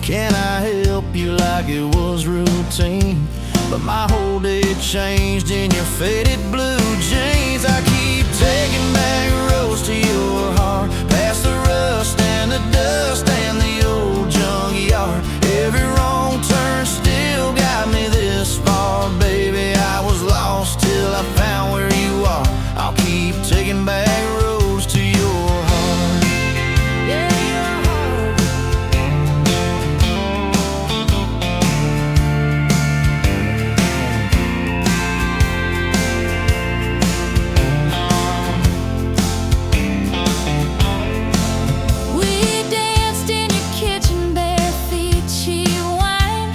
Can I help you like it was routine? But my whole day changed in your faded blue jeans. I keep taking back roads to your heart, past the rust and the dust and the old junkyard. Every wrong turn still got me this far, baby. I was lost till I found where you are. I'll keep taking back roads to your heart. Yeah, your heart. We danced in your kitchen, bare feet, cheap wine.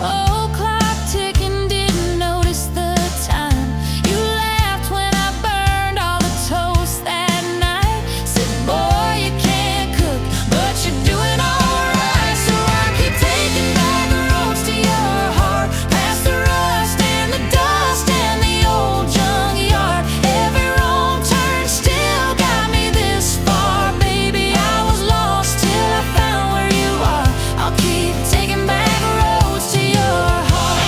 Old clock ticking, didn't notice the time. You laughed when I burned all the toast that night. Said, boy, you can't cook, but you're doing alright. So I keep taking back the roads to your heart, past the rust and the dust and the old junkyard. Every wrong turn still got me this far, baby. I was lost till I found where you are. I'll keep taking back roads to your heart.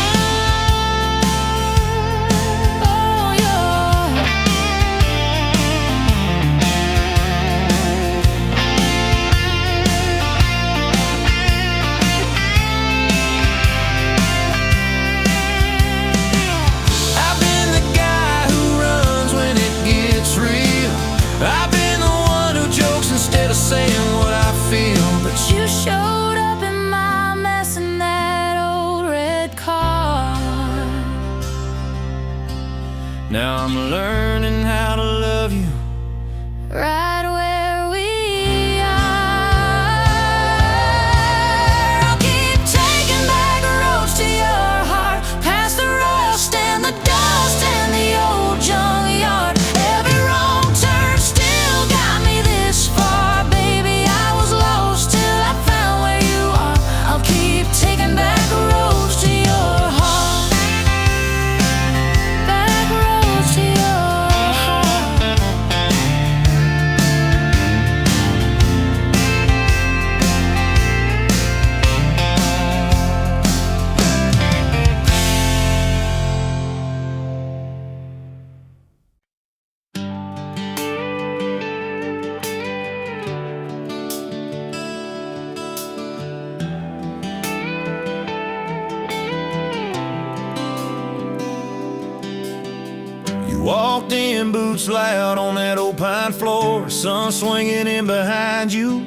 Oh, your I've been the guy who runs when it gets real. I've been the one who jokes instead of saying what I feel. But You showed up in my mess in that old red car. now I'm learning how to love you. Right where we are. I'll keep taking back roads to your heart, past the rust and the dust and the old junkyard. Every wrong turn still got me this far, baby. I was lost till I found where you are. I'll keep taking back roads to your heart. Back roads to your heart. You walked in, boots loud on that old pine floor, sun swinging in behind you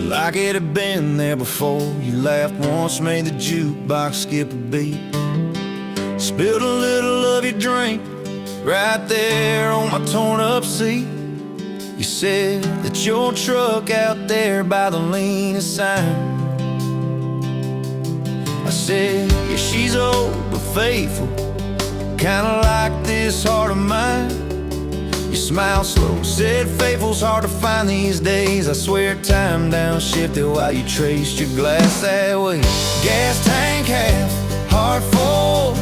like it had been there before. You laughed once, made the jukebox skip a beat, spilled a little of your drink right there on my torn up seat. You said that your truck out there by the leanest sign. I said, yeah, she's old but faithful, kinda like this heart of mine. You smiled slow, said faithful's hard to find these days. I swear time downshifted while you traced your glass that way. Gas tank half, heart full,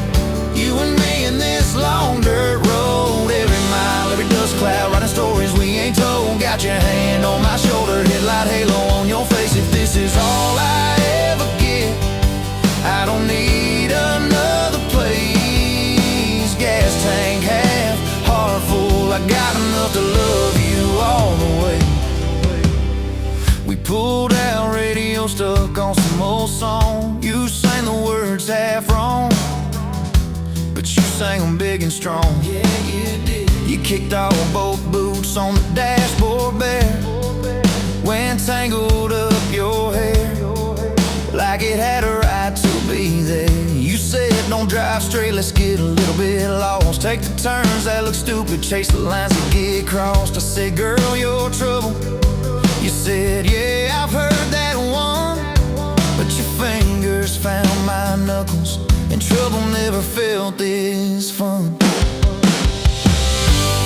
you and me in this long dirt road. Every mile, every dust cloud, writing stories we ain't told. Got your hand on my shoulder, headlight halo on your face. If this is all I ever get, I don't need another place. Gas tank half, heart full, I got enough to love you all the way. We pulled out, radio stuck on some old song. You sang the words half wrong, but you sang them big and strong. Yeah, you did. You kicked off both boots on the dashboard bare, when tangled up your hair like it had a right to be there. You said don't drive straight, let's get a little bit lost. Take the turns that look stupid, chase the lines that get crossed. I said, girl, you're trouble. You said, yeah, I've heard that one, but your fingers found my knuckles, and trouble never felt this fun.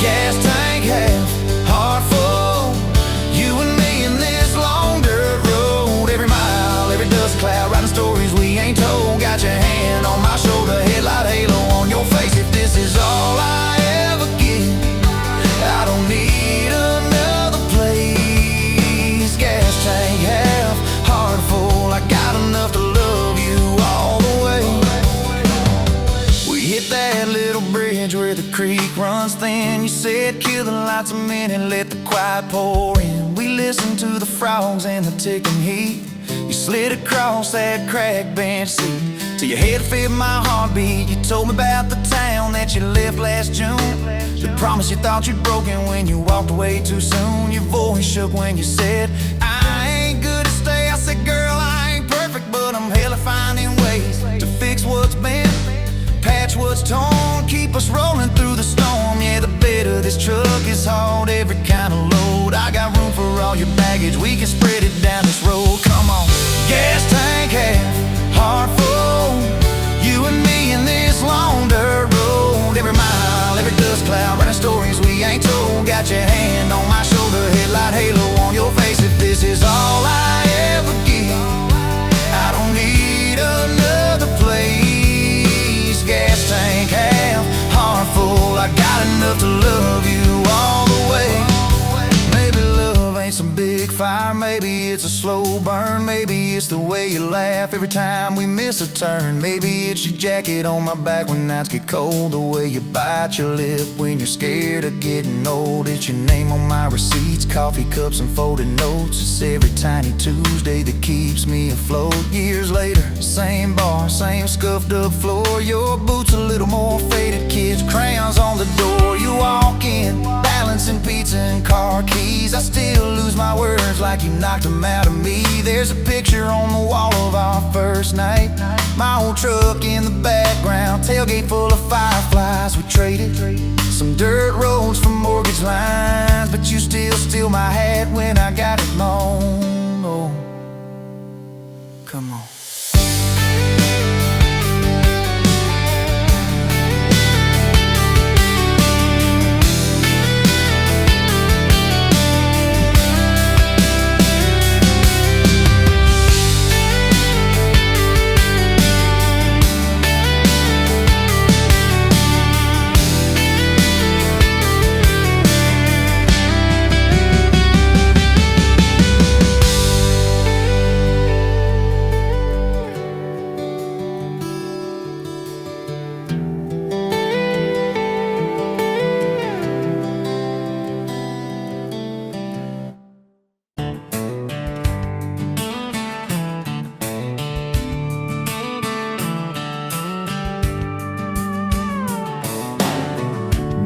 Gas tank half, heart full, you and me in this long dirt road. Every mile, every dust cloud, writing stories we ain't told. Got your hand on my shoulder, headlight halo on your face. If this is all I ever get, I don't need another place. Gas tank half, heart full, edge where the creek runs thin. You said kill the lights a minute, let the quiet pour in. We listened to the frogs and the ticking heat. You slid across that cracked bench seat till your head fit my heartbeat. You told me about the town that you left last June, the promise you thought you'd broken when you walked away too soon. Your voice shook when you said, I ain't good to stay. I said, girl, I ain't perfect, but I'm hella finding ways to fix what's bent, patch what's torn, keep us rolling through the storm. Yeah, the bed of this truck is hauled every kind of load. I got room for all your baggage, we can spread it down this road. Come on, gas tank half, heart full, you and me in this long dirt road. Every mile, every dust cloud, writing stories we ain't told. Got your hand on my shoulder, headlight halo on your face. If this is all I ever give, I don't need another place. Gas tank half, heart full, I got enough to love you all the way. Maybe love ain't some big fire, maybe it's a slow burn. Maybe it's the way you laugh every time we miss a turn. Maybe it's your jacket on my back when nights get cold, the way you bite your lip when you're scared of getting old. It's your name on my receipts, coffee cups and folded notes. It's every tiny Tuesday that keeps me afloat. Years later, same bar, same scuffed up floor. Your boots a little more faded, kids' crayons on the door. You walk in, balancing pizza and car keys. I still lose my words like you knocked them out of me. There's a picture on the wall of our first night, my old truck in the background, tailgate full of fireflies. We traded some dirt roads for mortgage lines, but you still steal my hat when I got it loaned. Oh, come on.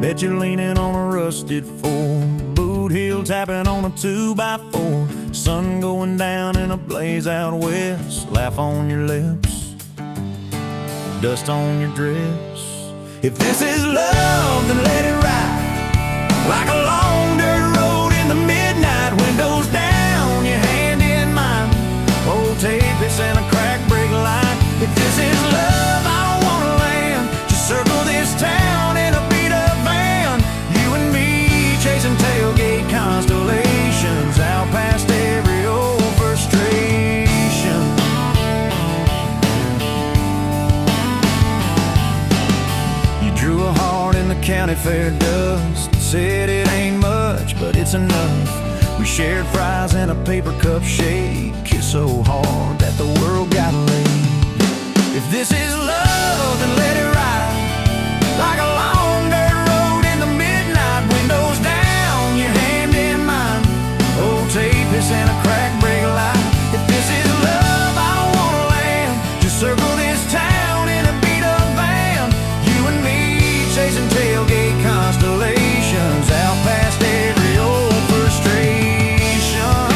Bet you're leaning on a rusted four, boot heel tapping on a 2x4. Sun going down in a blaze out west, laugh on your lips, dust on your dress. If this is love, then let it ride like a long dirt road in the midnight. Windows down, your hand in mine, old tape and a crack brake light. If this is love, I don't wanna land, just circle this town in a chasing tailgate constellations out past every old frustration. You drew a heart in the county fair dust, said it ain't much, but it's enough. We shared fries in a paper cup shake, kissed so hard that the world got laid. If this is love, then let it ride like a long dirt road in the midnight. Windows down, your hand in mine, old tape and a crack brake light. If this is love, I don't wanna land, just circle this town in a beat up van. You and me chasing tailgate constellations out past every old frustration.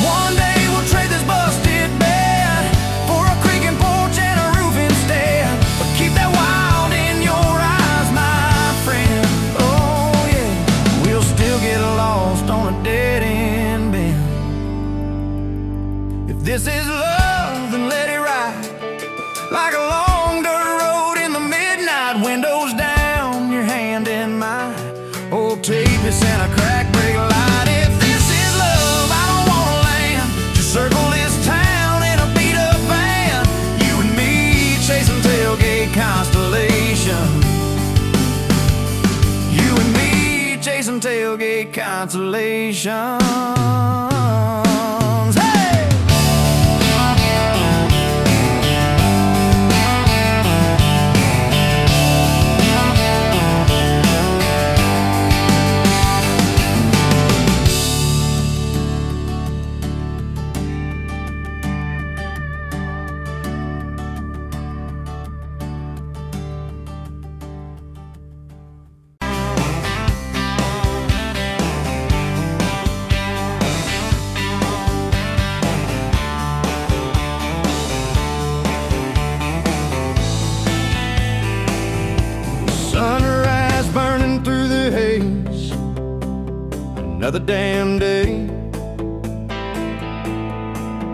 One day we'll trade this busted bed for a creaking porch and a roof instead. But keep that wild in your eyes, my friend. Oh yeah, we'll still get lost on a dead end bend. If this is love, then let it ride like a long dirt road in the midnight. Windows down, your hand in mine, old tape and a crack brake light. If this is love, I don't wanna land, just circle this town in a beat up van. You and me chasing tailgate constellation. You and me chasing tailgate constellations. Hey! another damn day.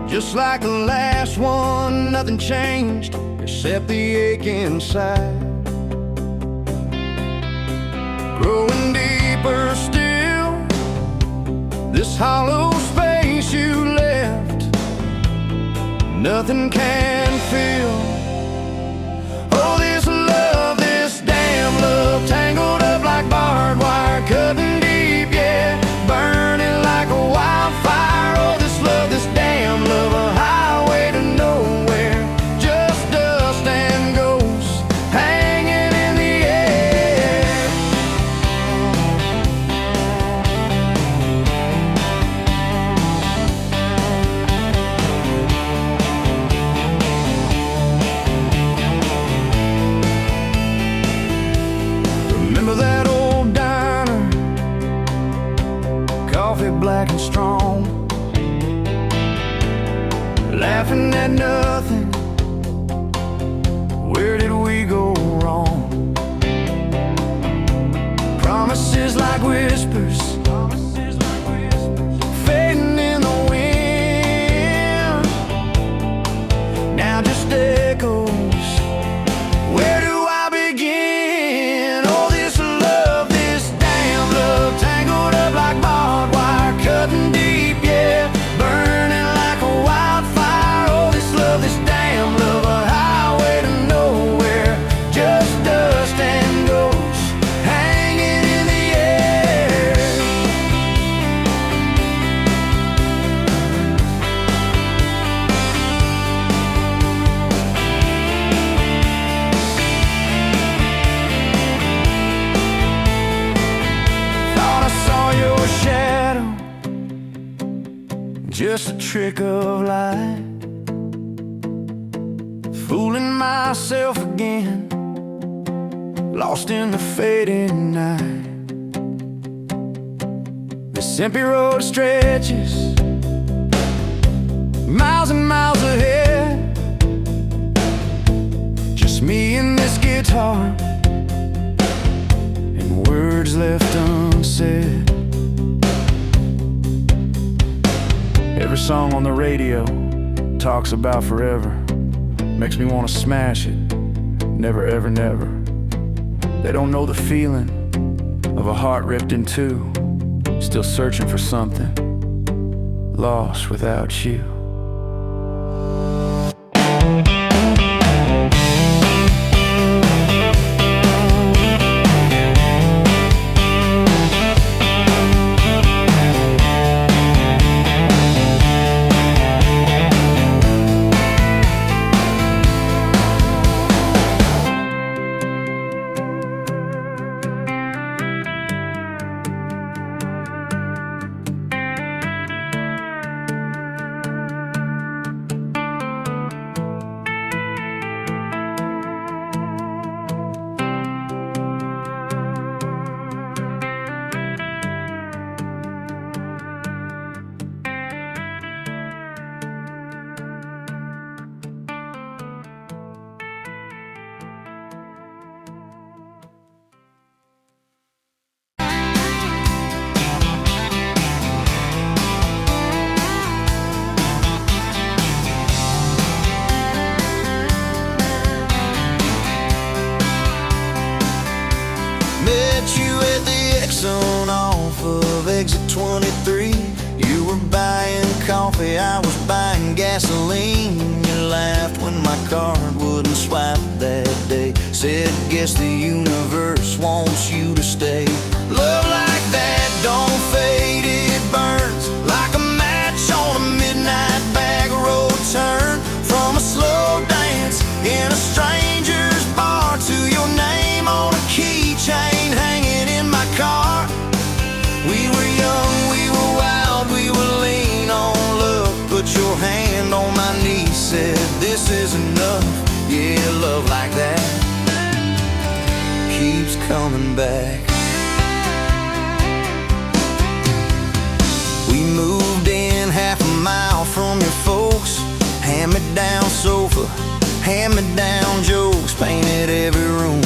Just like the last one, nothing changed except the ache inside. Growing deeper still, this hollow space you left, nothing can fill. Oh, this love, this damn love, tangled up like barbed wire, cutting deep, yeah, burning like a wildfire. Oh, this love, this damn love, a highway to nowhere, just dust and ghosts hanging in the air. Remember that old diner, coffee black and strong, laughing at nothing. Where did we go wrong? Promises like whispers, fading in the wind, now just echoes. Where do I begin? Oh, this love, this damn love, tangled up like barbed wire, cutting deep, yeah, burning like a wildfire. Oh, this love, this damn love, a highway to nowhere, just dust and ghosts hanging in the air. Thought I saw your shadow, just a trick of light, fooling myself again, lost in the fading night. This empty road stretches miles and miles ahead, just me and this guitar, and words left unsaid. Every song on the radio talks about forever, makes me want to smash it, never ever never. They don't know the feeling of a heart ripped in two, still searching for something, lost without you. Off of exit 23, you were buying coffee, I was buying gasoline. You laughed when my card wouldn't swipe that day, said guess the universe wants you to stay. Love like that don't fade, it burns like a match on a midnight back road turn, from a slow dance in a stranger's bar to your name on a keychain hanging in my car. We were young, we were wild, we were lean on love. Put your hand on my knee, said this is enough. Yeah, love like that keeps coming back. We moved in half a mile from your folks, hand-me-down sofa, hand-me-down jokes, painted every room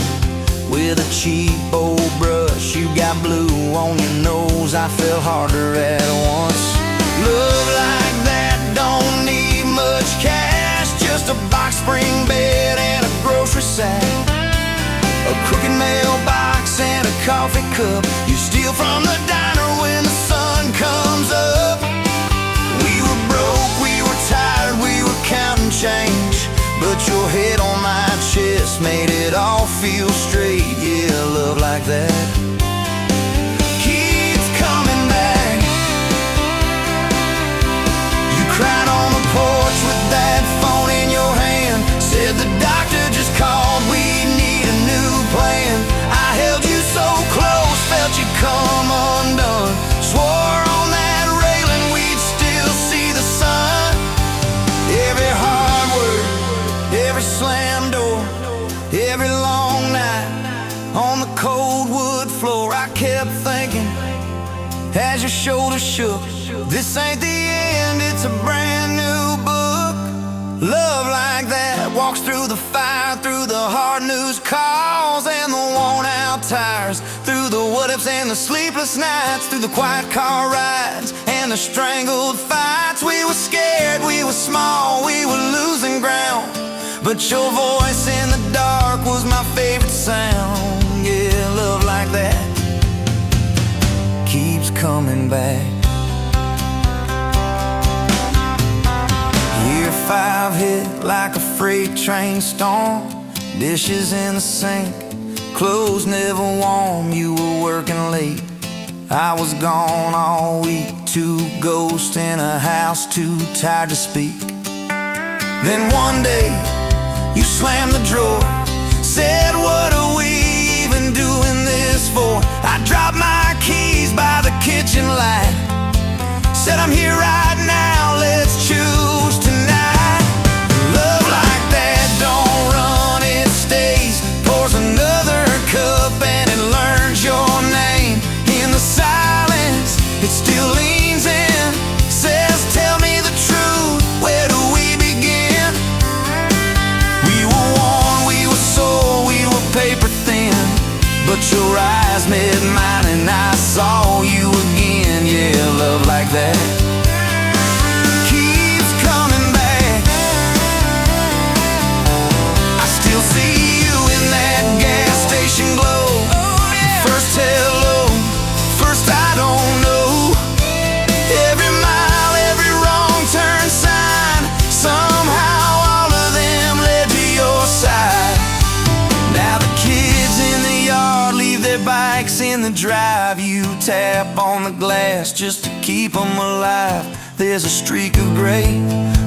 with a cheap old brush. You got blue on your nose knows I fell harder at once. Love like that don't need much cash, just a box spring bed and a grocery sack, a crooked mailbox and a coffee cup you steal from the diner when the sun comes up. We were broke, we were tired, we were counting change, but your head on my chest made it all feel straight. Yeah, love like that keeps coming back. You cried on the porch with that phone in your hand, said the doctor just called, we need a new plan. I held you so close, felt you come undone, swore on that railing we'd still see the sun. Every hard word, every slam door, every long night on the cold wood floor, I kept thinking as your shoulders shook, this ain't the end, it's a brand new book. Love like that walks through the fire, through the hard news calls and the worn out tires, through the what ifs and the sleepless nights, through the quiet car rides and the strangled fights. We were scared, we were small, we were losing ground, but your voice in the dark was my favorite sound. Yeah, love like that keeps coming back. Year 5 hit like a freight train storm, dishes in the sink, clothes never warm. You were working late, I was gone all week, 2 ghosts in a house too tired to speak. Then one day you slammed the drawer, said what are we even doing this for? I dropped my keys by the kitchen light, said I'm here right now, let's choose tonight. Love like that don't run, it stays, pours another cup and it learns your name. In the silence it still leans in, says tell me the truth, where do we begin? We were worn, we were sore, we were paper thin, but your eyes met mine and I saw you again. Yeah, love like that keeps coming back. I still see you in that gas station glow. First hello, first I don't know. Every mile, every wrong turn sign, somehow all of them led to your side. Now the kids in the yard leave their bikes in the drive, you tap on the glass just to keep them alive. There's a streak of gray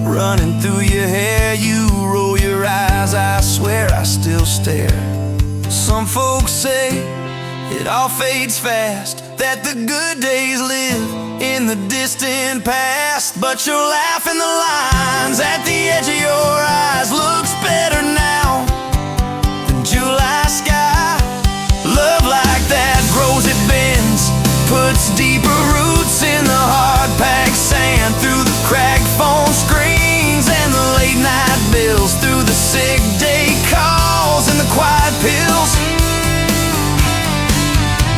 running through your hair, you roll your eyes, I swear I still stare. Some folks say it all fades fast, that the good days live in the distant past, but your laugh in the lines at the edge of your eyes looks better now than July sky. Love like that grows, it bends, puts deeper roots in the hard-packed sand, through the cracked phone screens and the late-night bills, through the sick day calls and the quiet pills.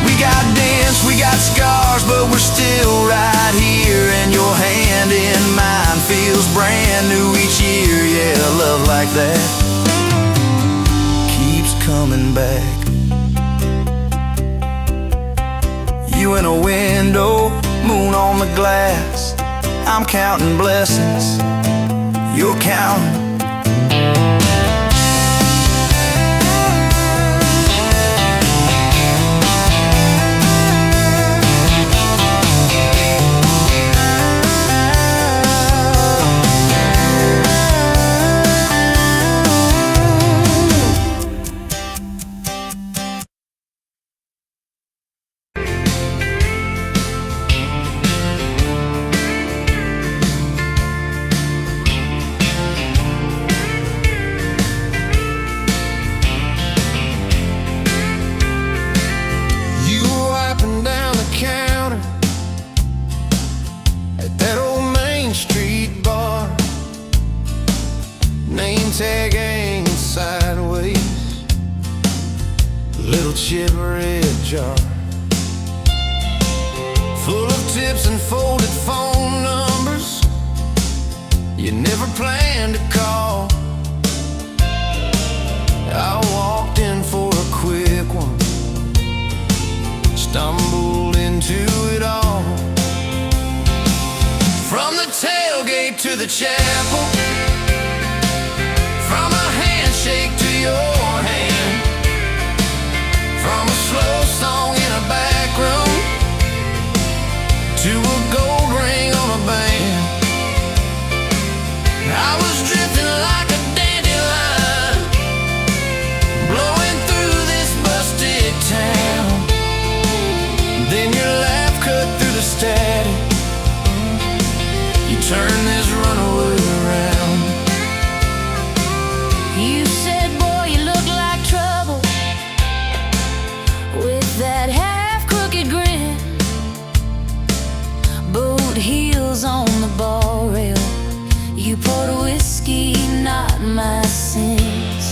We got dents, we got scars, but we're still right here, and your hand in mine feels brand new each year. Yeah, love like that keeps coming back. You in a window, moon on the glass, I'm counting blessings, you're counting. Tag hanging sideways, little chip red jar, full of tips and folded phone numbers you never planned to call. I walked in for a quick one, stumbled into it all. From the tailgate to the chapel, from a handshake to your hand, from a slow song in a back room to a gold ring on a band. I was drifting like a dandelion, blowing through this busted town. Then your laugh cut through the static, you turn this runaway around. You said, boy, you look like trouble, with that half-crooked grin, boot heels on the ball rail. You poured whiskey, not my sins.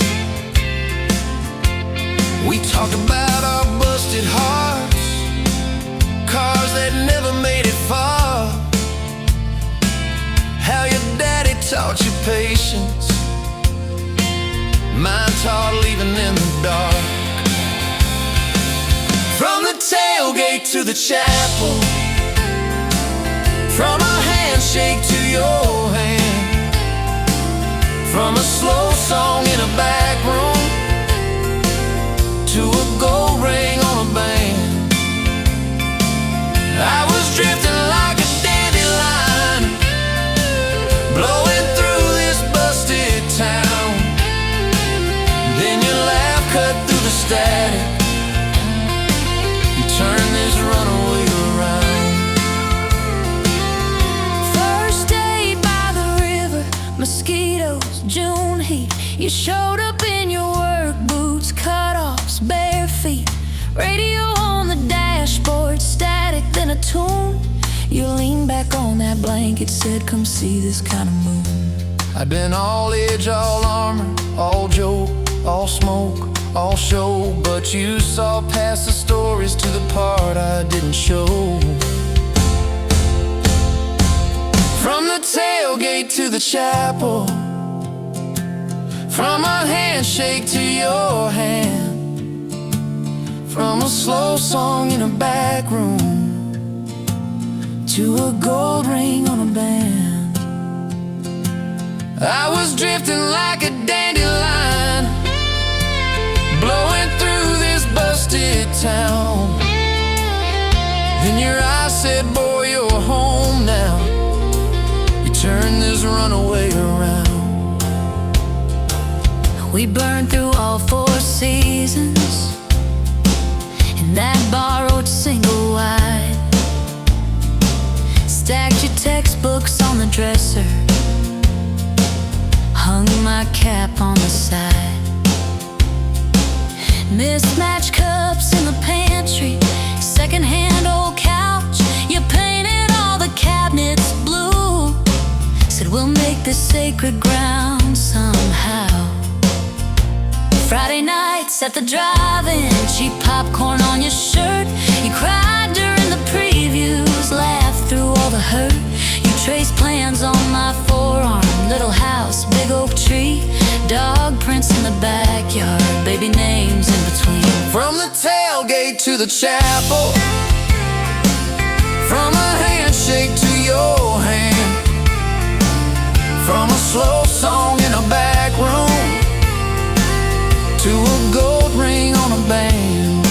We talked about our busted hearts, cars that never made it far, how your daddy taught you patience, mine taught leaving in the dark. From the tailgate to the chapel, from a handshake to your hand, from a slow song in a back room to a gold ring on a band. I was drifting like a dandelion, blowing through this busted town. Then your laugh cut through the static, you turn this runaway around. First day by the river, mosquitoes, June heat. You showed up in your work boots, cutoffs, bare feet. Radio on the dashboard, static, then a tune. You leaned back on that blanket, said, come see this kind of moon. I'd been all edge, all armor, all joke, all smoke, all show, but you saw past the stories to the part I didn't show. From the tailgate to the chapel, from a handshake to your hand, from a slow song in a back room to a gold ring on a band. I was drifting like a dandelion, blowing through this busted town. Then your eyes said, boy, you're home now. You turned this runaway around. We burned through all 4 seasons in that borrowed single wide. Stacked your textbooks on the dresser, hung my cap on the side. Mismatched cups in the pantry, secondhand old couch. You painted all the cabinets blue, said we'll make this sacred ground somehow. Friday nights at the drive-in, cheap popcorn on your shirt. You cried during the previews, laughed through all the hurt. You traced plans on my forearm, little house, big oak tree, dog prints in the backyard, baby names in between. From the tailgate to the chapel, from a handshake to your hand, from a slow song in a back room to a gold ring on a band.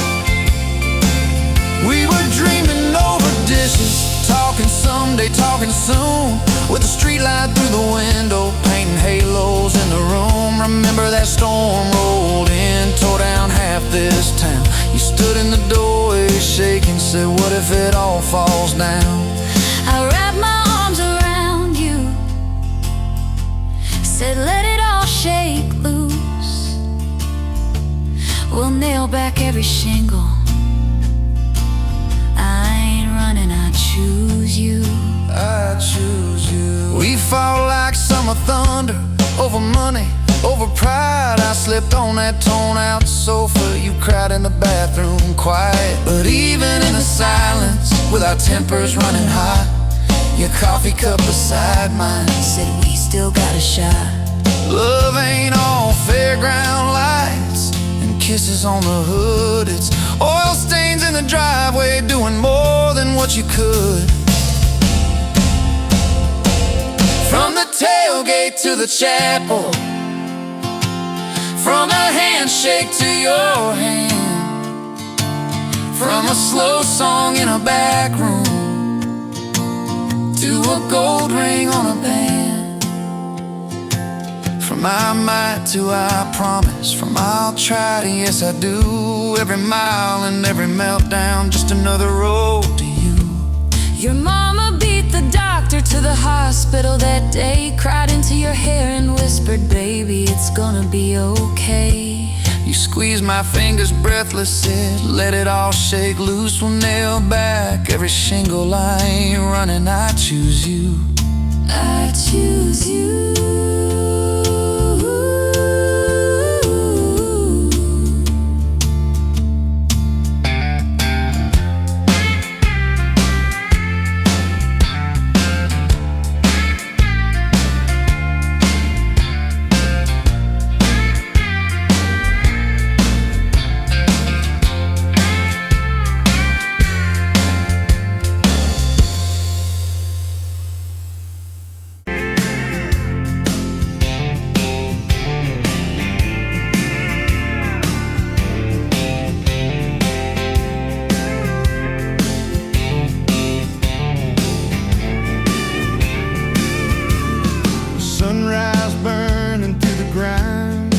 We were dreaming over dishes, talking someday, talking soon, with a street light through the window, painting halos in the room. Remember that storm rolled in, tore down half this town. You stood in the doorway shaking, said, what if it all falls down? I wrapped my arms around you, said let it all shake loose. We'll nail back every shingle. I ain't running, I choose you. I choose you. We fought like summer thunder, over money, over pride. I slipped on that torn-out sofa, you cried in the bathroom quiet. But even in the silence, with our tempers running hot. Your coffee cup beside mine Said we still got a shot. Love ain't all fairground lights and kisses on the hood. It's oil stains in the driveway doing more than what you could. From the tailgate to the chapel, from a handshake to your hand, from a slow song in a back room to a gold ring on a band. From I might to I promise, from I'll try to yes I do. Every mile and every meltdown, just another road to you. Your mama beat the doctor to the hospital that day, cried into your hair and whispered, baby, it's gonna be okay. You squeezed my fingers breathless, said, let it all shake loose. We'll nail back every shingle. I ain't running, I choose you. I choose you. Sunrise burning through the grind.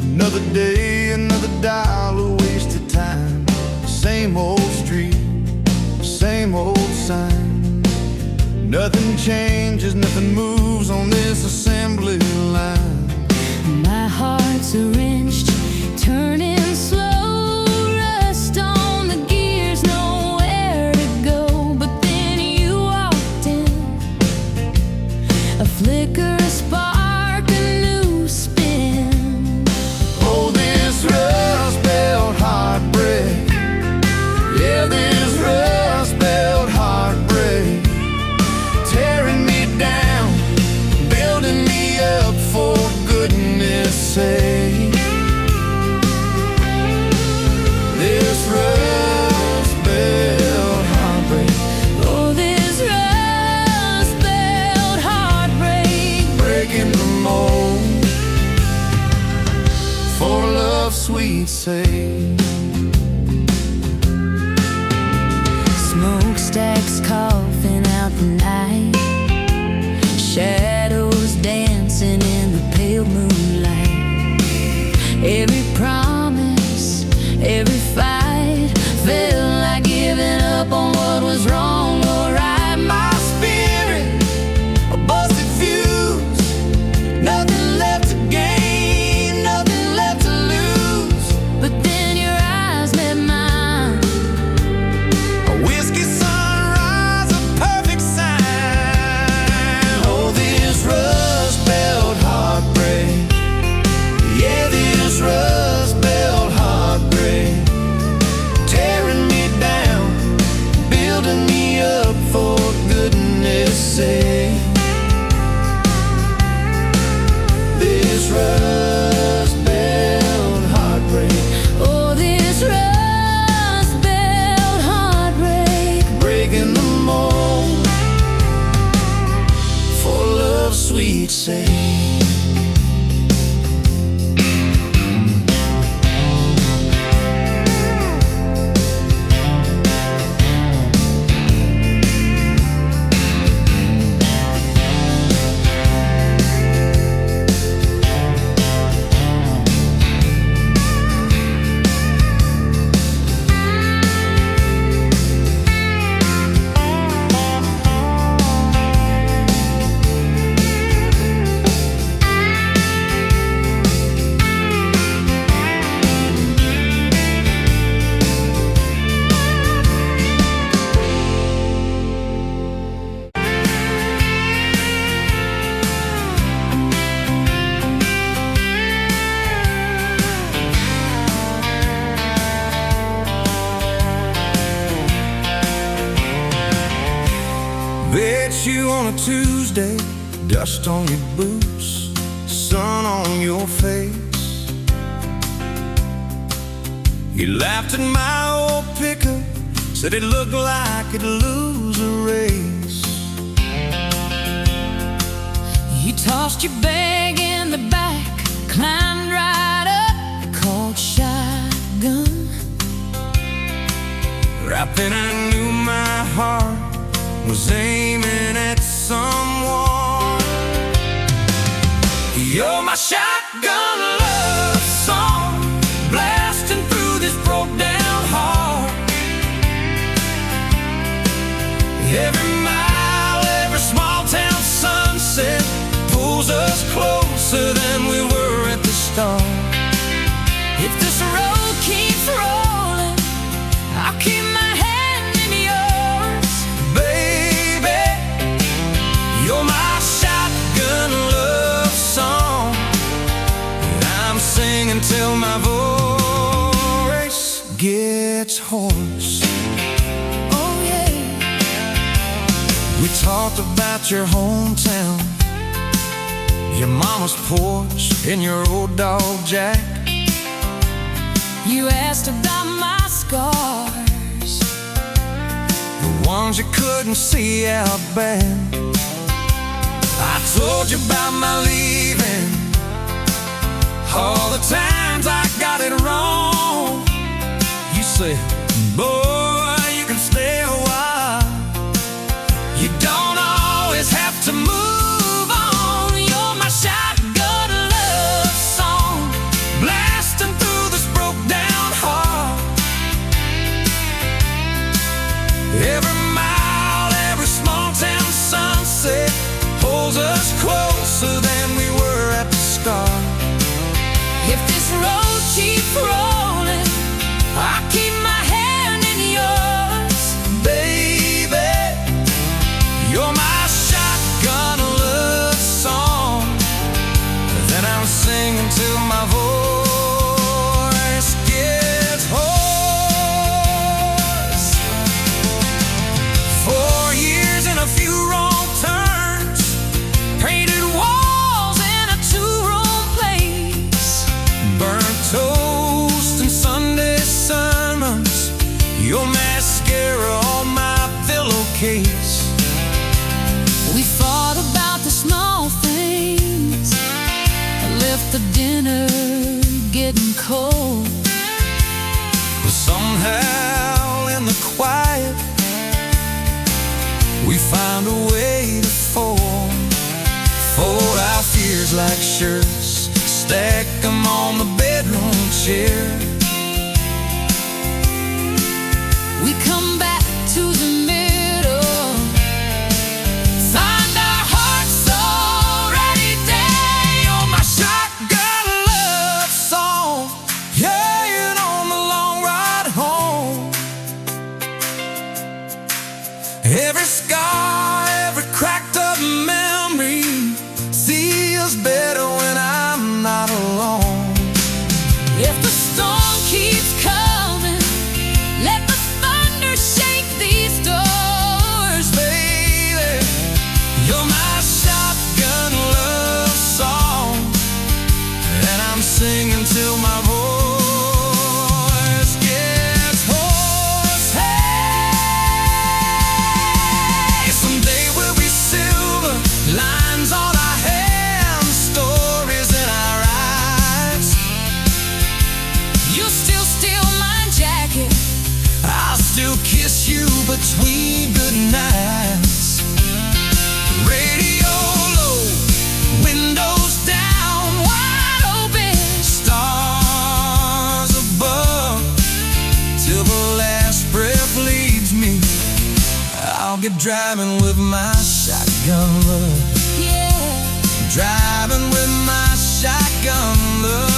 Another day, another dollar wasted time. Same old street, same old sign. Nothing changes, nothing moves on this assembly line. My heart's a wrenched, turning slow, rust on the gears, nowhere to go. But then you walked in, a flicker, a spark, a new spin. Oh, this rust belt heartbreak. Yeah, this rust belt heartbreak. Tearing me down, building me up, for goodness sake. This rust belt heartbreak. Oh, this rust belt heartbreak. Breaking the mold for love's sweet sake. Smokestacks coughing out the night, shadows dancing in the pale moonlight. Every promise, every fight felt like giving up on what was wrong or right. My spirit, a busted fuse. Nothing left to gain, nothing left to lose. But then your eyes met mine. A whiskey sunrise, a perfect sign. Oh, this rust belt heartbreak. Yeah, this rust Kiss you on a Tuesday, dust on your boots, sun on your face. You laughed at my old pickup, said it looked like it'd lose a race. You tossed your bag in the back, climbed right up, called shotgun. Right then I knew my heart was aiming at someone. You're my shotgun love song, blasting through this broke down heart. Every mile, every small town sunset pulls us closer than we were at the start. If this road keeps rolling, I'll keep my hand in yours. Baby, you're my shotgun love song, and I'm singing till my voice gets hoarse. Oh yeah. We talked about your hometown, your mama's porch, and your old dog Jack. You asked about my scars, The ones you couldn't see out back. I told you about my leaving, all the times I got it wrong. You said, boy, you can stay a while, you don't always have to move on. You're my shotgun love song, blasting through this broke down heart. Every mile, every small town sunset pulls us closer than we were at the start. if this road keeps rolling, I'll keep my hand in yours. Baby, you're my shotgun love song, then I'm singing till my voice gets hoarse. 4 years and a few wrong turns, painted walls in a two-room place, burnt toast and Sunday sermons, your mascara on my pillowcase. We fought about the small things, left the dinner getting cold. But somehow in the quiet, we found a way to fold our fears like shirts, stack them on the bedroom chair. We come back to the middle, find our hearts already dead. You're my shotgun love song, yeah, and on the long ride home. Every scar, every cracked up memory feels better when I'm not alone. If the storm keeps coming, let the thunder shake these doors. Baby, you're my shotgun love song, and I'm singing till my voice gets hoarse. Hey, someday we'll be silver, lines on our hands, stories in our eyes. You still steal my jacket, I'll still kiss you between good nights. Radio low, windows down, wide open, stars above, till the last breath leaves me. I'll get driving with my shotgun love, yeah. driving with my shotgun love.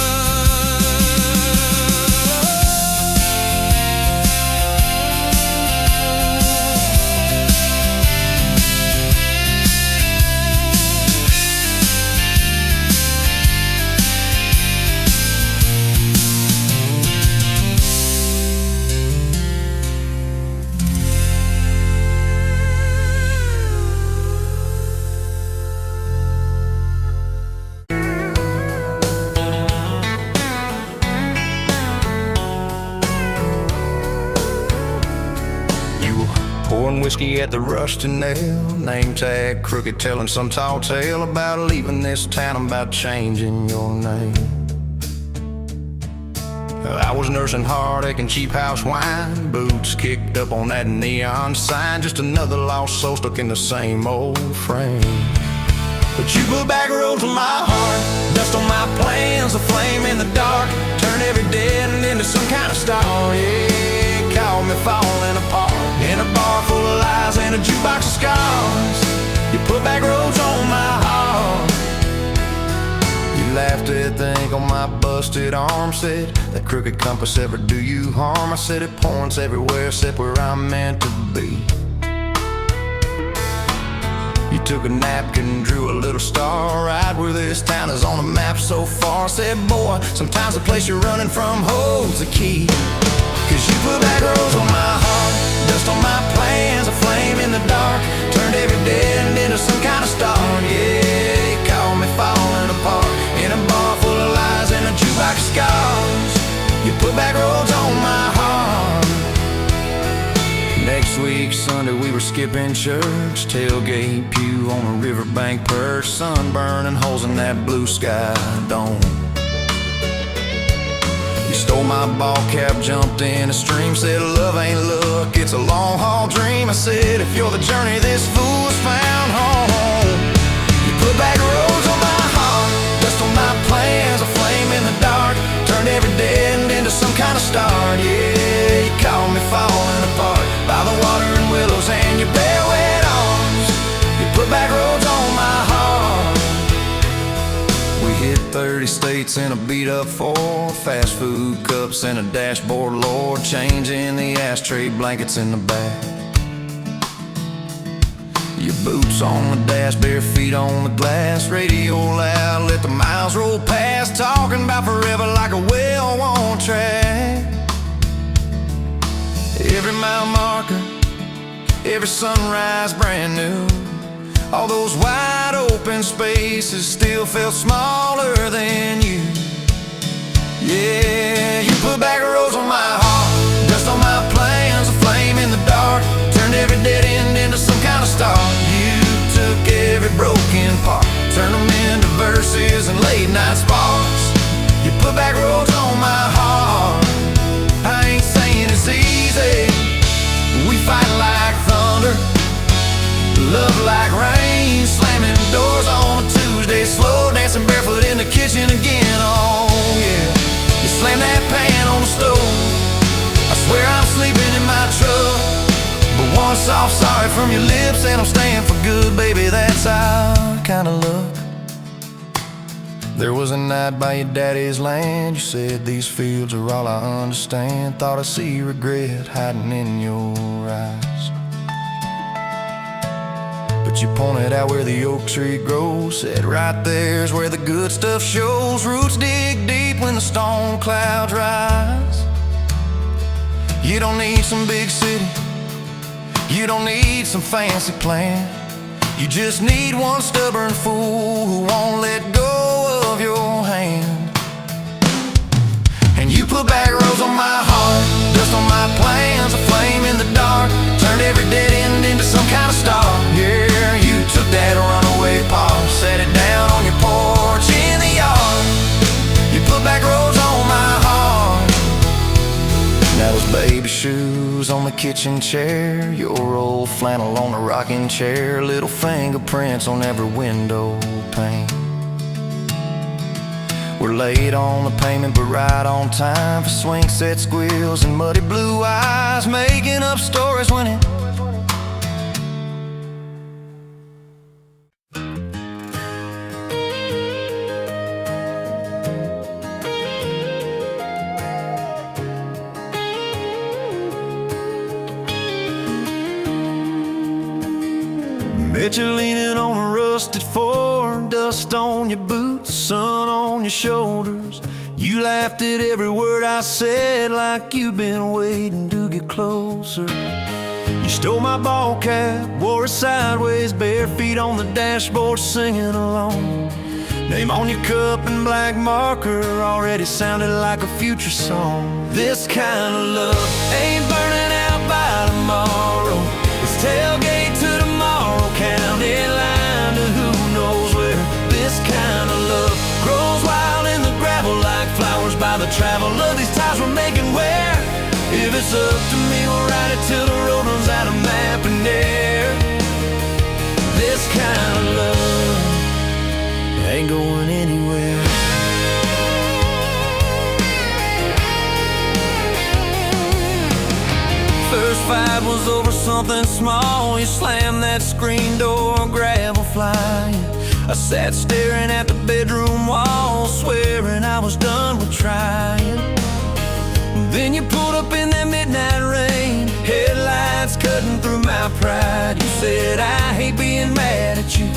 Pouring whiskey at the Rusty Nail. Name tag crooked, telling some tall tale about leaving this town, about changing your name. I was nursing heartache and cheap house wine, boots kicked up on that neon sign, just another lost soul stuck in the same old frame. But you put back roads on my heart, dust on my plans, a flame in the dark, turned every dead end into some kind of star. Yeah, caught me falling apart in a bar full of lies and a jukebox of scars. You put back roads on my heart. You laughed at the ink on my busted arm, said that crooked compass ever do you harm. I said it points everywhere except where I'm meant to be. You took a napkin, drew a little star right where this town is on the map so far. Said, boy, sometimes the place you're running from holds the key. Cause you put back roads on my heart, dust on my plans, a flame in the dark, turned every dead end into some kind of star. Yeah, you caught me falling apart in a bar full of lies and a jukebox of scars. You put back roads on my heart. Next week, Sunday, we were skipping church, tailgate pew on a riverbank perch, sun burning holes in that blue sky dome. You stole my ball cap, jumped in a stream, said love ain't luck, it's a long haul dream. I said if you're the journey, this fool has found home. You put back roads on my heart, dust on my plans, a flame in the dark, turned every dead end into some kind of star. Yeah, you caught me falling apart by the water and willows and your bare wet arms. You put back roads on my heart. We hit 30 states in a beat up Ford, fast food cups and a dashboard, Lord, changing the ashtray blankets in the back. Your boots on the dash, bare feet on the glass, radio loud, let the miles roll past, talking about forever like a well-worn track. Every mile marker, every sunrise brand new. All those wide open spaces still felt smaller than you. Yeah, you put back roads on my heart, dust on my plans, a flame in the dark, turned every dead end into some kind of star. You took every broken part, turned them into verses and late night sparks. You put back roads on my heart. I ain't saying it's easy, we fight like thunder, love like rain, slamming doors on a Tuesday, slow dancing barefoot in the kitchen again. Oh yeah, you slam that pan on the stove, I swear I'm sleeping in my truck, but one soft sorry from your lips and I'm staying for good, baby, that's our kind of luck. There was a night by your daddy's land, you said these fields are all I understand, thought I see regret hiding in your eyes. But you pointed out where the oak tree grows, said right there's where the good stuff shows, roots dig deep when the storm clouds rise. You don't need some big city, you don't need some fancy plan, you just need one stubborn fool who won't let go of your hand. And you put back roads on my heart, dust on my plans, a flame in the dark, turned every dead end into some kind of star. Yeah, you took that runaway paw, set it down on your porch in the yard. You put back roads on my heart. Now those baby shoes on the kitchen chair, your old flannel on the rocking chair, little fingerprints on every window pane. We're late on the payment but right on time for swing set squeals and muddy blue eyes, making up stories when it bet you're leaning on a rusted Ford, dust on your boots, sun on your shoulders. You laughed at every word I said like you've been waiting to get closer. You stole my ball cap, wore it sideways, bare feet on the dashboard singing along. Name on your cup in black marker already sounded like a future song. This kind of love ain't burning out by tomorrow, it's tailgate to tomorrow, county line to who knows where. This kind of love grows wild in the gravel like flowers by the travel of these ties we're making where. If it's up to me, we'll ride it till the road runs out of map and air. This kind of love ain't going anywhere. First fight was over something small. You slammed that screen door, gravel flying. I sat staring at the bedroom wall, swearing I was done with trying. Then you pulled up in that midnight rain, headlights cutting through my pride. You said, I hate being mad at you.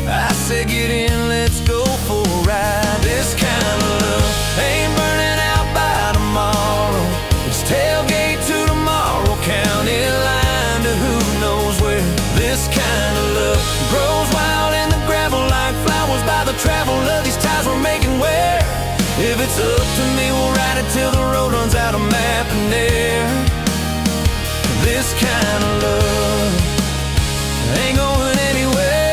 I said, get in, let's go for a ride. This kind of love ain't burning out by tomorrow. It's tailgate to tomorrow, county line to who knows where. This kind of love grows wild in the gravel like flowers by the travel of these ties we're making where. If it's up to me, we'll ride it till the road runs out of map and air. This kind of love ain't going anywhere.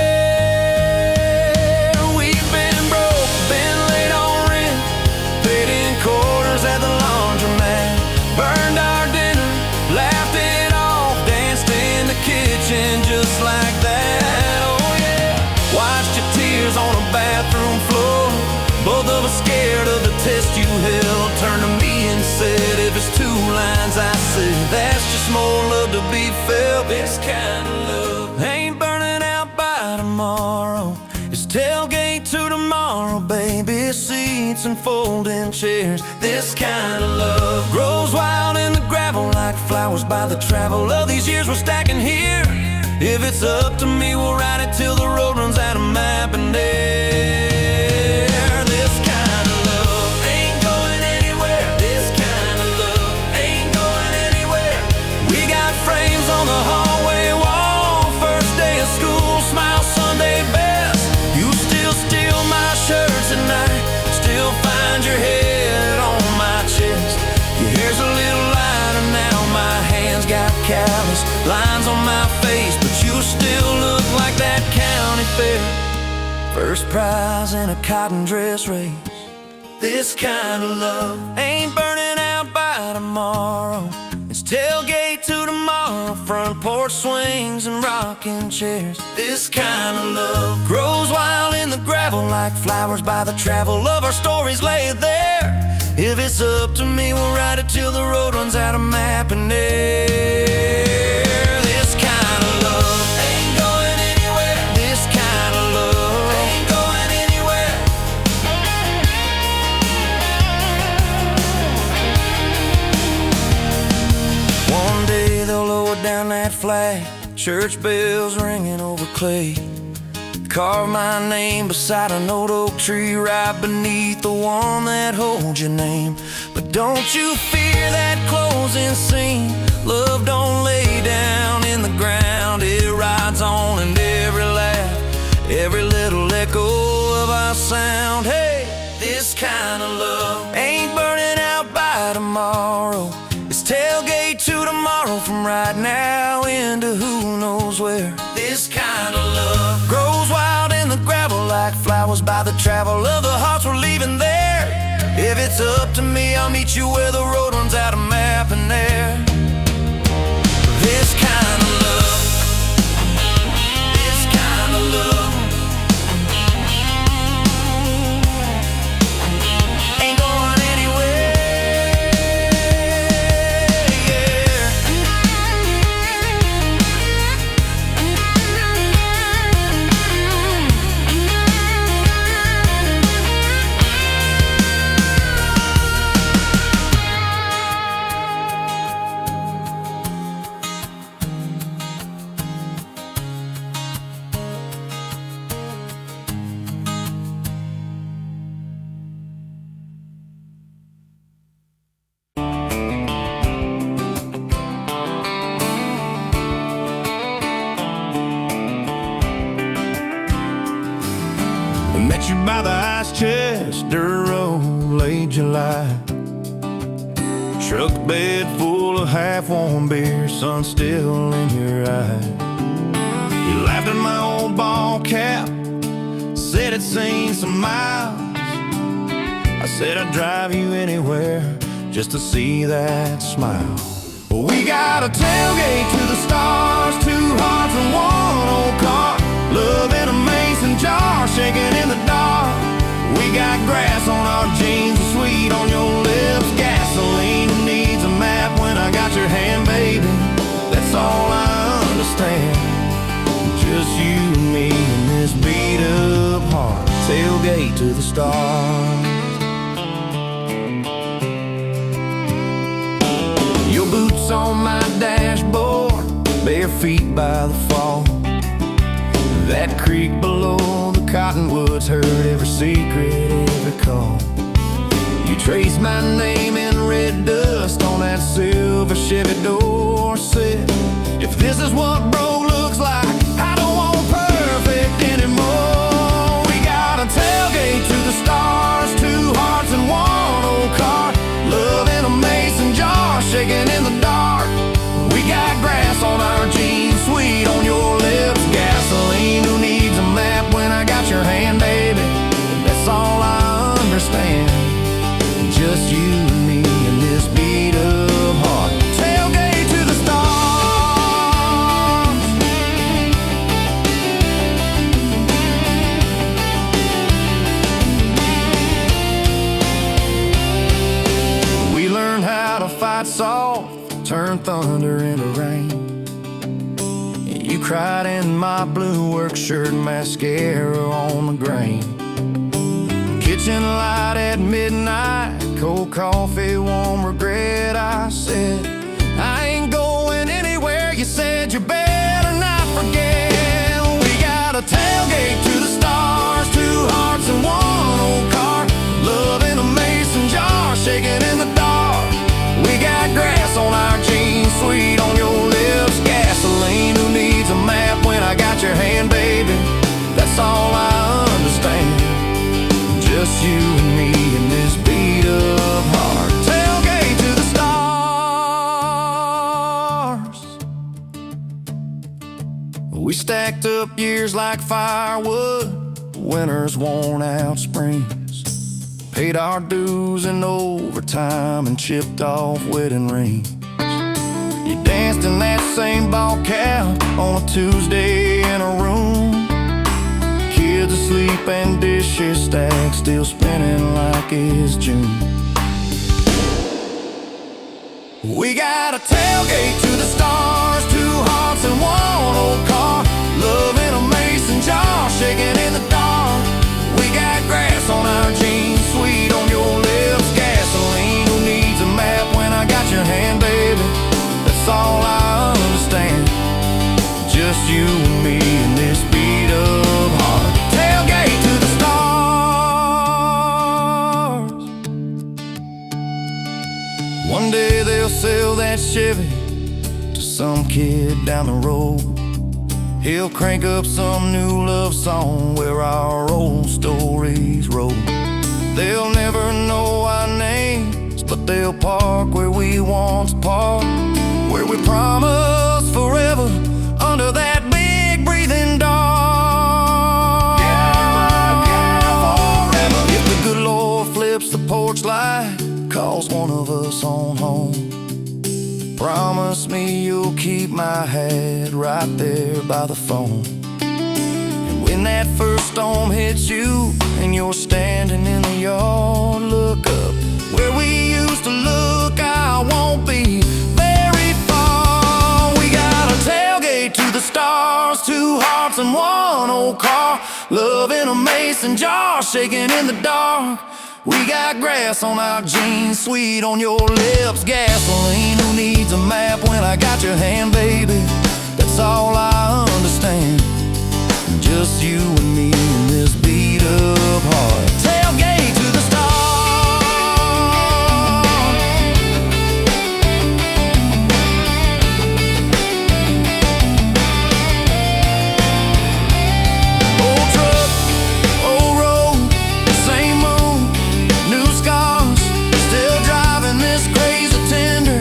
We've been broke, been late on rent, paid in quarters at the laundromat, burned our dinner, laughed it off, danced in the kitchen just like that. Oh yeah, watched your tears on a bathroom floor. Both of us scared of the test you held. Turned to me and said, if it's two lines I said, that's just more love to be felt. This kind of love ain't burning out by tomorrow. It's tailgate to tomorrow, baby seats and folding chairs. This kind of love grows wild in the gravel like flowers by the travel of these years we're stacking here. If it's up to me, we'll ride it till the road runs out of map and air. On the hallway wall, first day of school, smile Sunday best. You still steal my shirts at night, still find your head on my chest. Your hair's a little lighter now, my hands got callous lines on my face, but you still look like that county fair. First prize in a cotton dress race. This kind of love ain't burning out by tomorrow. It's tailgate to tomorrow, front porch swings and rocking chairs. This kind of love grows wild in the gravel like flowers by the travel of our stories laid there. If it's up to me, we'll ride it till the road runs out of map and air. This kind of love ain't going anywhere. This kind of love ain't going anywhere. One day they'll lower down that flag, church bells ringing over clay. Carve my name beside an old oak tree right beneath the one that holds your name. But don't you fear that closing scene. Love don't lay down in the ground. It rides on in every laugh, every little echo of our sound. Hey, this kind of love ain't burning out by tomorrow. It's tailgate to tomorrow, from right now into who knows where. This kind of love grows wild in the gravel like flowers by the travel of the hearts we're leaving there. If it's up to me, I'll meet you where the road runs out of map and air. This kind of love, this kind of love ain't going anywhere, yeah. Met you by the ice chest, dirt road, late July. Truck bed full of half-warm beer, sun still in your eyes. You laughed at my old ball cap, said it's seen some miles. I said I'd drive you anywhere just to see that smile. We got a tailgate to the stars, two hearts and one old car, love in a mason jar, shaking in the dark. We got grass on our jeans, and sweet on your lips, gasoline who needs a map when I got your hand, baby. That's all I understand, just you and me and this beat up heart, tailgate to the stars. Your boots on my dashboard, bare feet by the fall. That creek below the cottonwoods heard every secret, every call. You traced my name in red dust on that silver Chevy Dorset. If this is what broke looks like, I don't want perfect anymore. We got a tailgate to the stars, two hearts and one old car, love in a mason jar, shaking in the dark. We got grass on our jeans, sweet on your lips, gasoline who needs a map when I got your hand, baby. That's all I understand, just you and me and this beat up heart, tailgate to the stars. We learned how to fight soft, turn thunder into rain. You cried in my blue work shirt, mascara on the grain. Kitchen light at midnight, cold coffee, warm regret. I said, I ain't going anywhere. You said, you better not forget. We got a tailgate to the stars, two hearts and one old car, love in a mason jar, shaking in the dark. We got grass on our jeans, sweet on your lips, gasoline who needs a map when I got your hand, baby. That's all I understand, just you and me and this beat up heart, tailgate to the stars. We stacked up years like firewood, winters worn out springs, paid our dues in overtime and chipped off wedding rings. You danced in that same ball cap on a Tuesday in a room, kids asleep and dishes stacked, still spinning like it's June. We got a tailgate to the stars, two hearts and one old car, love in a mason jar, shaking in the dark. We got grass on our jeans, sweet on your lips, gasoline who needs a map when I got your hand, baby. That's all I understand, just you and me and this beat up heart, tailgate to the stars. One day they'll sell that Chevy to some kid down the road. He'll crank up some new love song where our old stories roll. They'll never know our names, but they'll park where we once parked, where we promised forever under that big breathing dog. Yeah, forever. If the good Lord flips the porch light, calls one of us on home, promise me you'll keep my hat right there by the phone. And when that first storm hits you and you're standing in the yard, look up where we used to look. I won't be very far. We got a tailgate to the stars, two hearts and one old car, love in a mason jar, shaking in the dark. We got grass on our jeans, sweet on your lips, gasoline who needs a map when I got your hand, baby. That's all I understand, just you and me in this beat up heart, tailgate to the stars. Old truck, old road, same moon, new scars, still driving this crazy tender.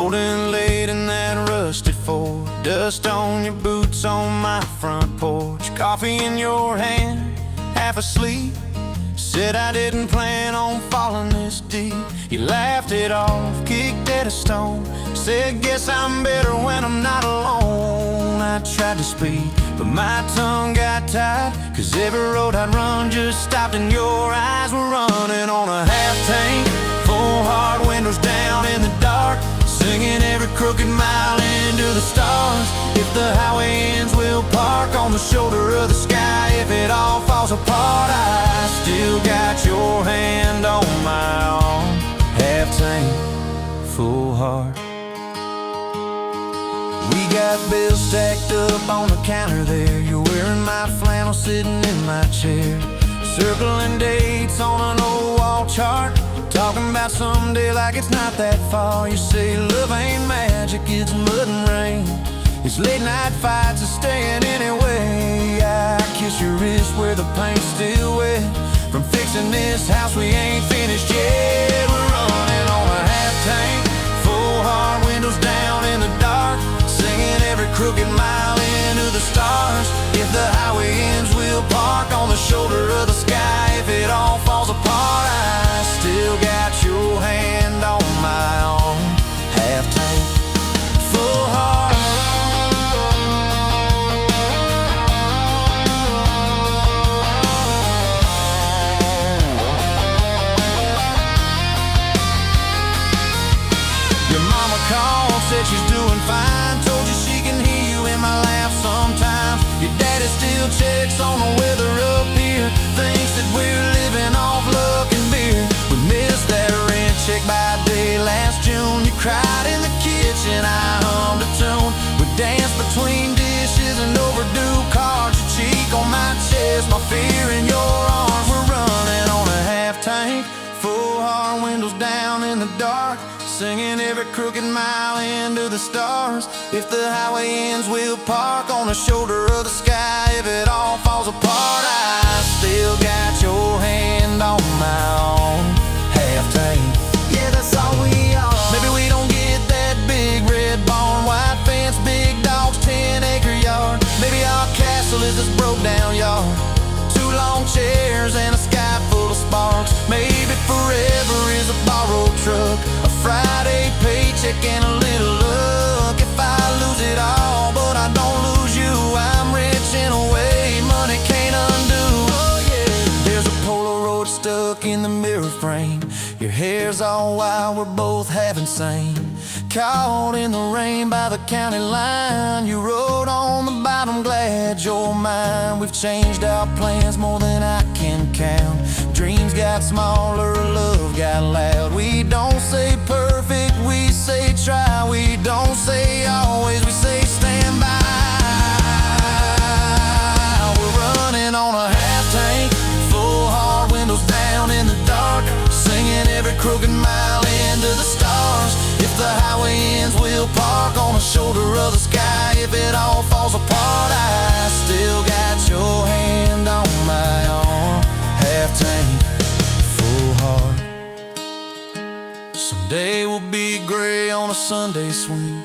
rolling late in that rusted Ford, dust on your boots on my front porch, coffee in your hand, half asleep. Said I didn't plan on falling this deep. You laughed it off, kicked at a stone, said guess I'm better when I'm not alone. I tried to speak, but my tongue got tied, 'cause every road I'd run just stopped and your eyes were running on a half tank, full hard windows down in the dark, singing every crooked mile into the stars. If the highway ends, we'll park on the shoulder of the sky. If it all falls apart, I still got your hand on my arm. Half tank, full heart. We got bills stacked up on the counter there. You're wearing my flannel, sitting in my chair, circling dates on an old wall chart, talking about someday like it's not that far. You say love ain't magic, it's mud and rain, it's late night fights are staying anyway. I kiss your wrist where the paint's still wet, from fixing this house we ain't finished yet. We're running on a half tank, full hard windows down in the dark, singing every crooked mile into the stars. If the highway ends, we'll park on the shoulder of the sky. If it all falls apart, I still got your hand on my arm. Half tank, full heart. Your mama called, said she's doing fine, told you she can hear you in my laugh sometimes. Your daddy still checks on the weather up here, thinks that we're living off luck and beer. We missed that rent check by day last June. You cried in the kitchen, I hummed a tune. We danced between dishes and overdue cards. Your cheek on my chest, my fear in your arms. We're running on a half tank, full hard windows down in the dark, singing every crooked mile into the stars. If the highway ends, we'll park on the shoulder of the sky. If it all falls apart, I still got your hand on my arm. Half tank, yeah, that's all we are. Maybe we don't get that big red barn, white fence, big dogs, 10-acre yard. Maybe our castle is this broke down yard, two long chairs and a sky full of sparks. Maybe forever is a borrowed truck, a Friday paycheck and a little luck. If I lose it all but I don't lose you, I'm rich in a way money can't undo. Oh yeah. There's a Polaroid stuck in the mirror frame, your hair's all wild, we're both half insane. Caught in the rain by the county line, you wrote on the bottom, glad you're mine. We've changed our plans more than I can count. Dreams got smaller, love got loud. We don't say perfect, we say try. We don't say always, we say stand by. We're running on a half tank, full hard windows down in the dark, singing every crooked mile into the stars. If the highway ends, we'll park on the shoulder of the sky. If it all falls apart, I still got your hand on my arm. Half tank, full heart. Someday we'll be gray on a Sunday swing,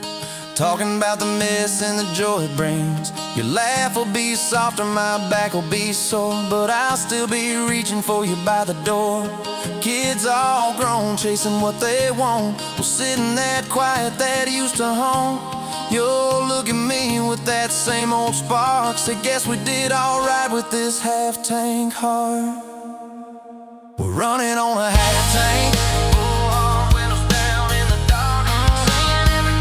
talking about the mess and the joy it brings. Your laugh will be softer, my back will be sore, but I'll still be reaching for you by the door. Kids all grown, chasing what they want, we'll sit in that quiet that used to haunt. You'll look at me with that same old spark, say guess we did alright with this half tank heart. We're running on a half tank, full hard windows down in the dark, singing every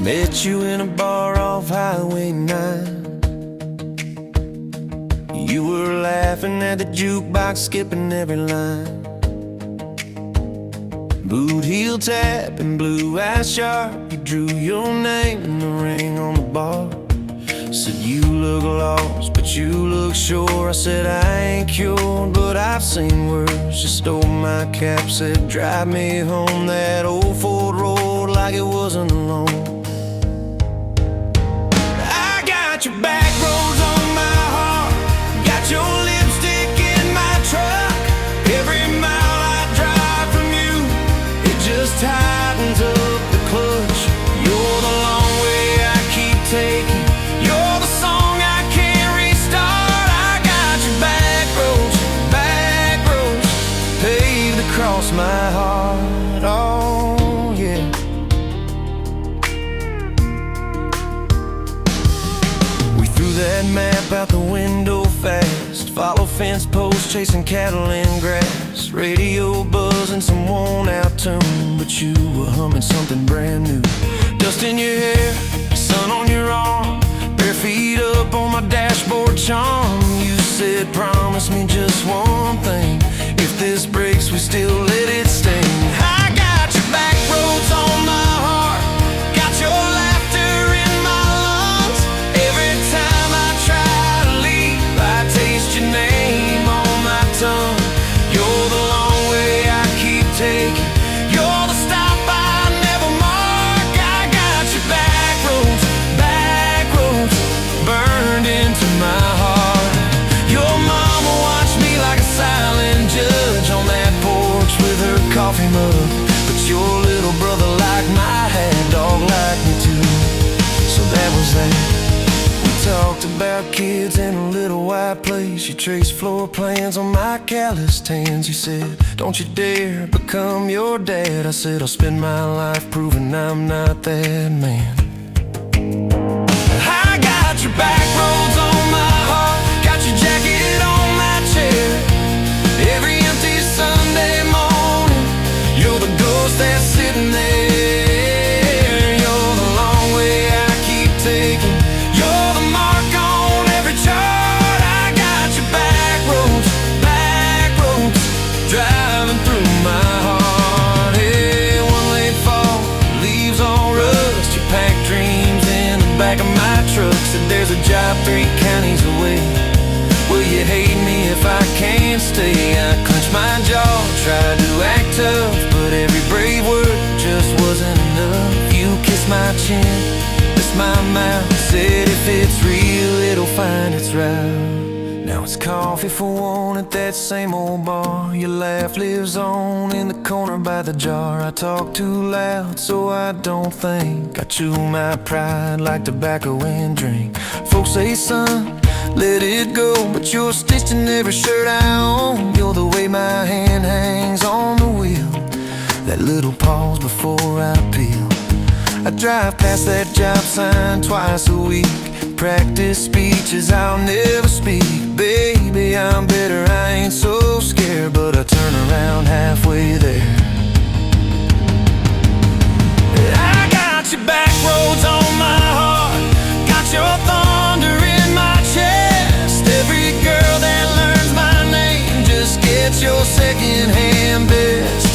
Met you in a bar off Highway 9. You were laughing at the jukebox, skipping every line. Boot heel tap and blue eyes sharp, you drew your name in the ring on the bar. Said you look lost, but you look sure. I said I ain't cured, but I've seen worse. You stole my cap, said drive me home that old Ford road like it wasn't alone. I got your back roads on my heart, got your lipstick in my truck. Every mile I drive from you, it just tightens up the clutch. You're the long way I keep taking, you're the song I can't restart. I got your back roads paved across my heart. Oh yeah. We threw that map out the window fast, follow fence posts, chasing cattle in grass. Radio buzzing some worn out tune, but you were humming something brand new. Dust in your hair, sun on your arm, bare feet up on my dashboard charm. You said promise me just one thing, if this breaks we still let it sting. I got your back roads on my heart, got your laughter in my lungs. Every time I try to leave, I taste your name on my tongue. You're the long way I keep taking, you're the stop I never mark. I got your back roads burned into my heart. Your mama watched me like a silent judge on that porch with her coffee mug, but your little brother liked my hat, dog liked me too. So that was that. We talked about kids in a little white place. You traced floor plans on my calloused hands. You said, don't you dare become your dad. I said, I'll spend my life proving I'm not that man. I got your back roads on my heart, got your jacket on my chair. Every empty Sunday morning, you're the ghost that's sitting there. You're the long way I keep taking, you're the mark on every chart. I got your back roads driving through my heart. Hey, one late fall, leaves all rust. You pack dreams in the back of my truck. Said there's a job 3 counties away. Will you hate me if I can't stay? I clenched my jaw, tried to act tough, but every brave word just wasn't enough. You kissed my chin, kissed my mouth, said if it's real, it'll find its route. Now it's coffee for one at that same old bar. Your laugh lives on in the corner by the jar. I talk too loud, so I don't think. I chew my pride like tobacco and drink. Folks say, son, let it go, but you're stitched in every shirt I own. You're the way my hand hangs on the wheel, that little pause before I peel. I drive past that job sign twice a week, practice speeches I'll never speak. Baby, I'm better, I ain't so scared, but I turn around halfway there. I got your back roads on my heart, got your thunder in my chest. Every girl that learns my name just gets your second-hand best.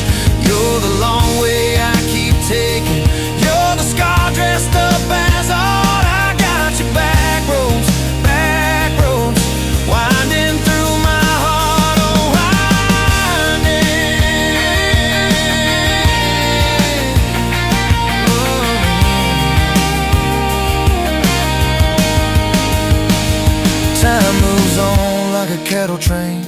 You're the long way I keep taking, you're the scar dressed up as art. I got your back roads winding through my heart. Oh, winding. Time moves on like a cattle train,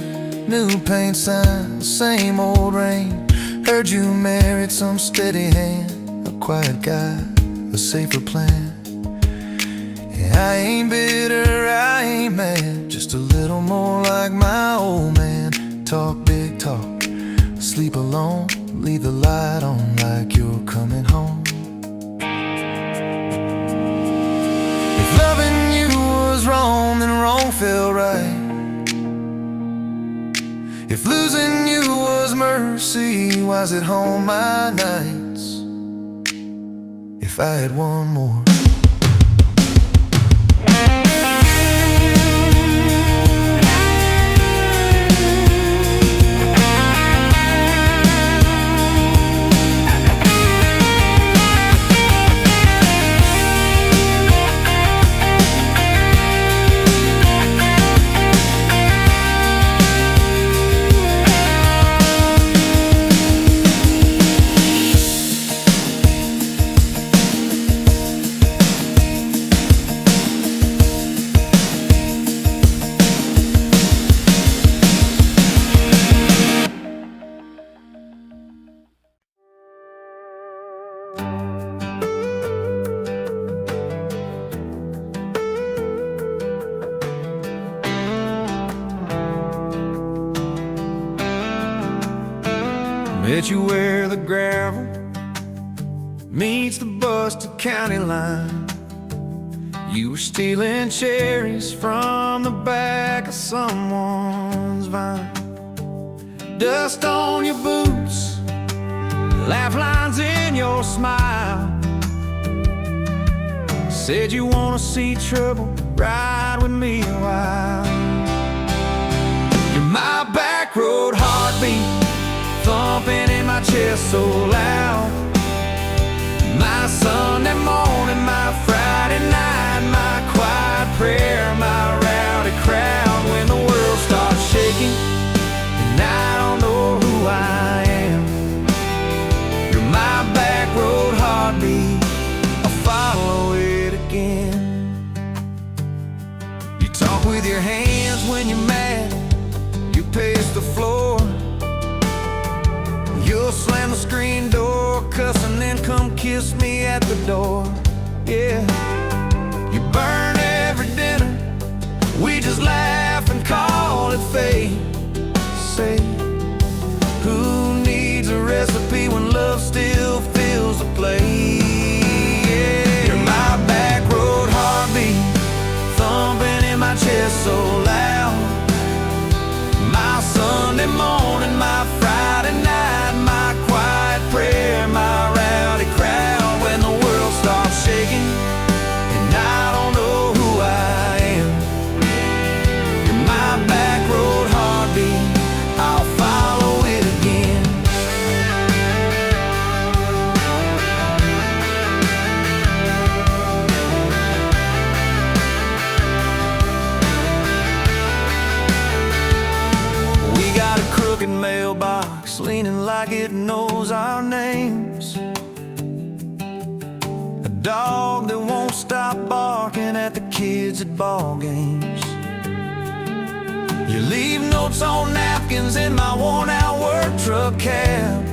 new paint sign, same old rain. Heard you married some steady hand, a quiet guy, a safer plan. Yeah, I ain't bitter, I ain't mad, just a little more like my old man. Talk big talk, sleep alone, leave the light on like you're coming home. If loving you was wrong, then wrong felt right. If losing you was mercy, why's it home my nights? If I had one more. Met you where the gravel meets the busted county line. You were stealing cherries from the back of someone's vine. Dust on your boots, laugh lines in your smile. Said you wanna see trouble, ride with me a while. You're my back road heartbeat, thumping in my chest so loud. My Sunday morning, my Friday night, my quiet prayer, my rowdy crowd. When the world starts shaking and I don't know who I am, you're my back road heartbeat, I'll follow it again. You talk with your hands when you're mad, you pace the floor. You'll slam the screen door, cuss, and then come kiss me at the door. Yeah, you burn every dinner, we just laugh and call it fate. Say, who needs a recipe when love still fills the plate? Yeah, you're my back road heartbeat, thumping in my chest so loud. My Sunday morning, my Friday night, my quiet prayer, my rowdy crowd. When the world starts shaking and I don't know who I am, you're my back road heartbeat, I'll follow it again. We got a crooked mailbox leaning like it knows our names, a dog that won't stop barking at the kids at ball games. You leave notes on napkins in my worn out work truck cab.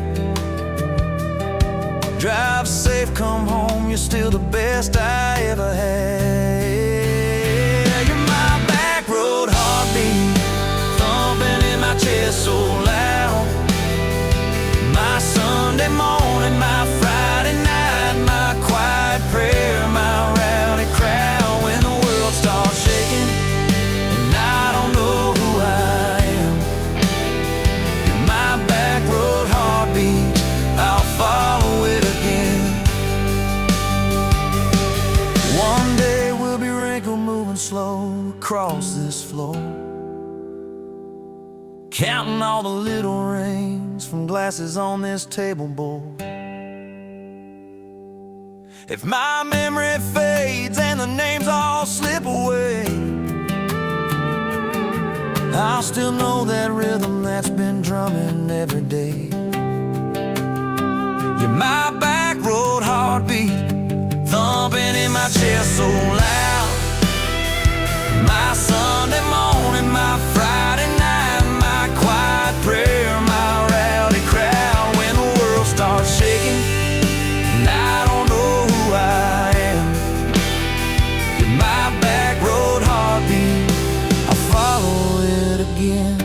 Drive safe, come home, you're still the best I ever had. You're my back road heartbeat, thumping in my chest so loud. My Sunday morning, my Friday night, my quiet prayer, my rowdy crowd. When the world starts shaking and I don't know who I am, you're my back road heartbeat, I'll follow it again. One day we'll be wrinkled, moving slow across this floor, counting all the little rings from glasses on this table board. If my memory fades and the names all slip away, I'll still know that rhythm that's been drumming every day. You're my back road heartbeat, thumping in my chest so loud. My Sunday morning, my Friday night, my quiet prayer, my rowdy crowd. When the world starts shaking and I don't know who I am, you're my back road heartbeat, I'll follow it again.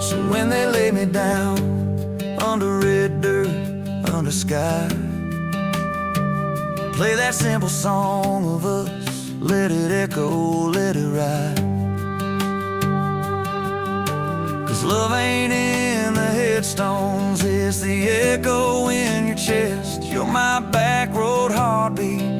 So when they lay me down under red dirt, under sky, play that simple song of us, let it echo, let it ride. 'Cause love ain't in the headstones, it's the echo in your chest. You're my back road heartbeat,